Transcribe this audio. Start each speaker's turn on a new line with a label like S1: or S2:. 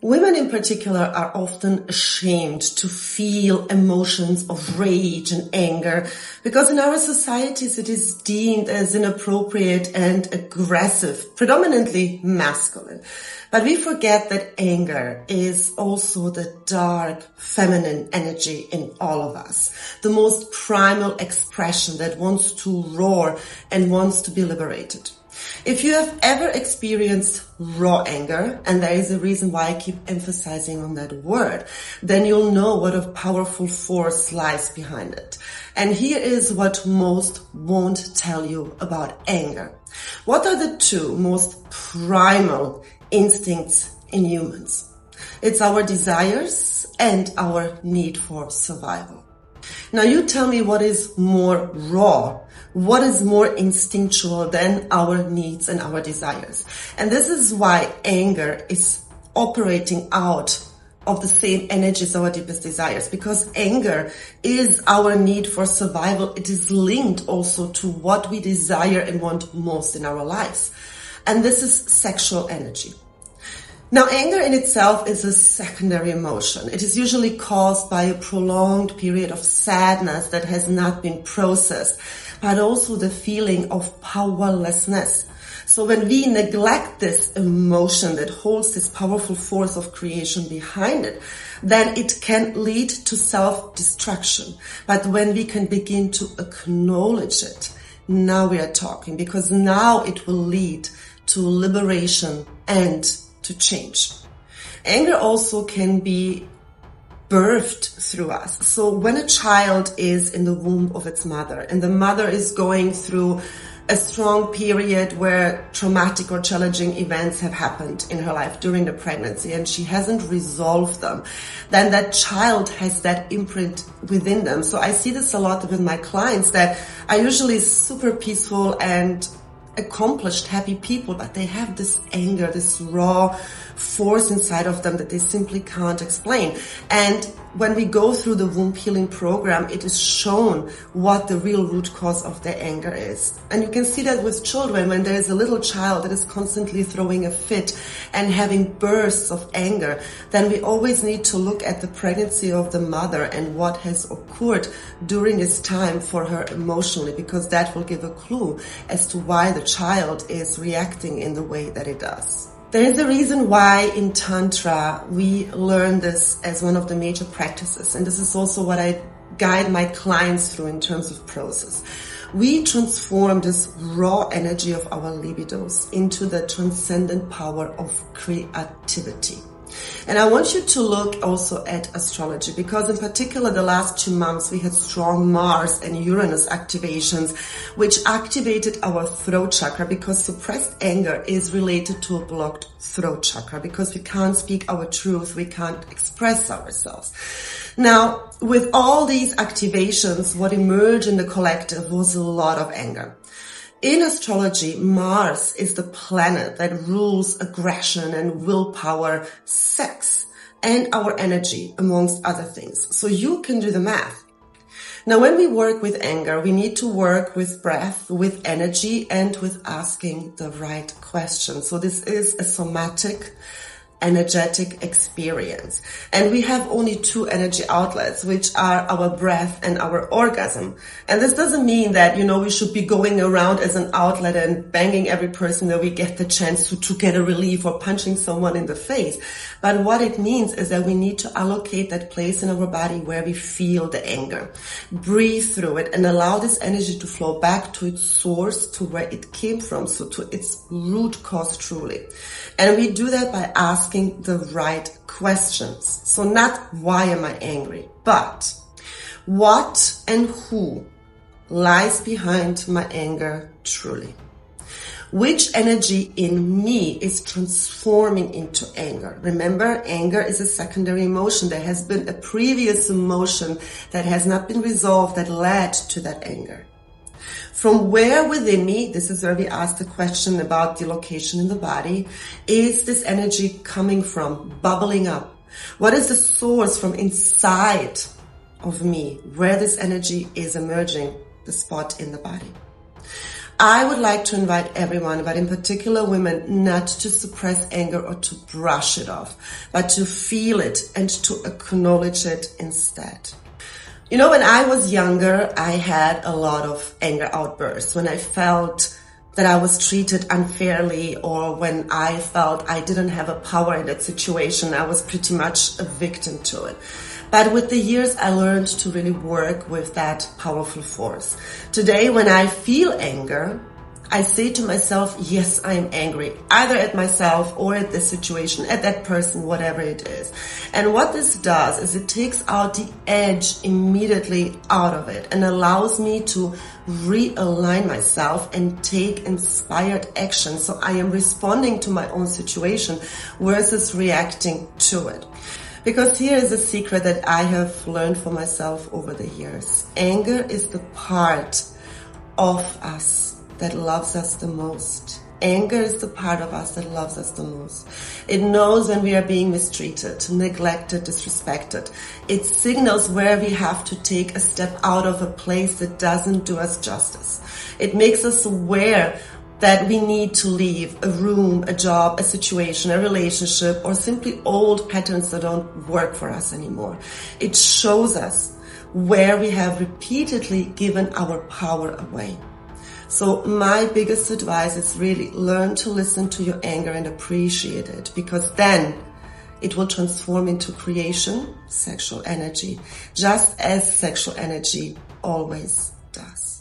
S1: Women in particular are often ashamed to feel emotions of rage and anger because in our societies it is deemed as inappropriate and aggressive, predominantly masculine. But we forget that anger is also the dark feminine energy in all of us, the most primal expression that wants to roar and wants to be liberated. If you have ever experienced raw anger, and there is a reason why I keep emphasizing on that word, then you'll know what a powerful force lies behind it. And here is what most won't tell you about anger. What are the two most primal instincts in humans? It's our desires and our need for survival. Now you tell me what is more raw, what is more instinctual than our needs and our desires. And this is why anger is operating out of the same energy as our deepest desires, because anger is our need for survival. It is linked also to what we desire and want most in our lives. And this is sexual energy. Now, anger in itself is a secondary emotion. It is usually caused by a prolonged period of sadness that has not been processed, but also the feeling of powerlessness. So when we neglect this emotion that holds this powerful force of creation behind it, then it can lead to self-destruction. But when we can begin to acknowledge it, now we are talking, because now it will lead to liberation and to change. Anger also can be birthed through us. So when a child is in the womb of its mother and the mother is going through a strong period where traumatic or challenging events have happened in her life during the pregnancy and she hasn't resolved them, then that child has that imprint within them. So I see this a lot with my clients that are usually super peaceful and accomplished, happy people, but they have this anger, this raw force inside of them that they simply can't explain. And when we go through the womb healing program, it is shown what the real root cause of their anger is. And you can see that with children, when there is a little child that is constantly throwing a fit and having bursts of anger, then we always need to look at the pregnancy of the mother and what has occurred during this time for her emotionally, because that will give a clue as to why the child is reacting in the way that it does. There is a reason why in Tantra we learn this as one of the major practices, and this is also what I guide my clients through in terms of process. We transform this raw energy of our libidos into the transcendent power of creativity. And I want you to look also at astrology, because in particular the last 2 months we had strong Mars and Uranus activations, which activated our throat chakra, because suppressed anger is related to a blocked throat chakra, because we can't speak our truth, we can't express ourselves. Now, with all these activations, what emerged in the collective was a lot of anger. In astrology, Mars is the planet that rules aggression and willpower, sex, and our energy, amongst other things. So you can do the math. Now, when we work with anger, we need to work with breath, with energy, and with asking the right questions. So this is a somatic, energetic experience. And we have only 2 energy outlets, which are our breath and our orgasm. And this doesn't mean that, we should be going around as an outlet and banging every person that we get the chance to get a relief, or punching someone in the face. But what it means is that we need to allocate that place in our body where we feel the anger. Breathe through it and allow this energy to flow back to its source, to where it came from, so to its root cause truly. And we do that by asking the right questions. So not why am I angry, but what and who lies behind my anger truly? Which energy in me is transforming into anger? Remember, anger is a secondary emotion. There has been a previous emotion that has not been resolved that led to that anger. From where within me, this is where we ask the question about the location in the body, is this energy coming from, bubbling up? What is the source from inside of me, where this energy is emerging, the spot in the body? I would like to invite everyone, but in particular women, not to suppress anger or to brush it off, but to feel it and to acknowledge it instead. You know, when I was younger, I had a lot of anger outbursts when I felt that I was treated unfairly, or when I felt I didn't have a power in that situation. I was pretty much a victim to it. But with the years, I learned to really work with that powerful force. Today, when I feel anger, I say to myself, yes, I am angry, either at myself or at the situation, at that person, whatever it is. And what this does is it takes out the edge immediately out of it and allows me to realign myself and take inspired action. So I am responding to my own situation versus reacting to it. Because here is a secret that I have learned for myself over the years. Anger is the part of us that loves us the most. Anger is the part of us that loves us the most. It knows when we are being mistreated, neglected, disrespected. It signals where we have to take a step out of a place that doesn't do us justice. It makes us aware that we need to leave a room, a job, a situation, a relationship, or simply old patterns that don't work for us anymore. It shows us where we have repeatedly given our power away. So my biggest advice is really learn to listen to your anger and appreciate it, because then it will transform into creation, sexual energy, just as sexual energy always does.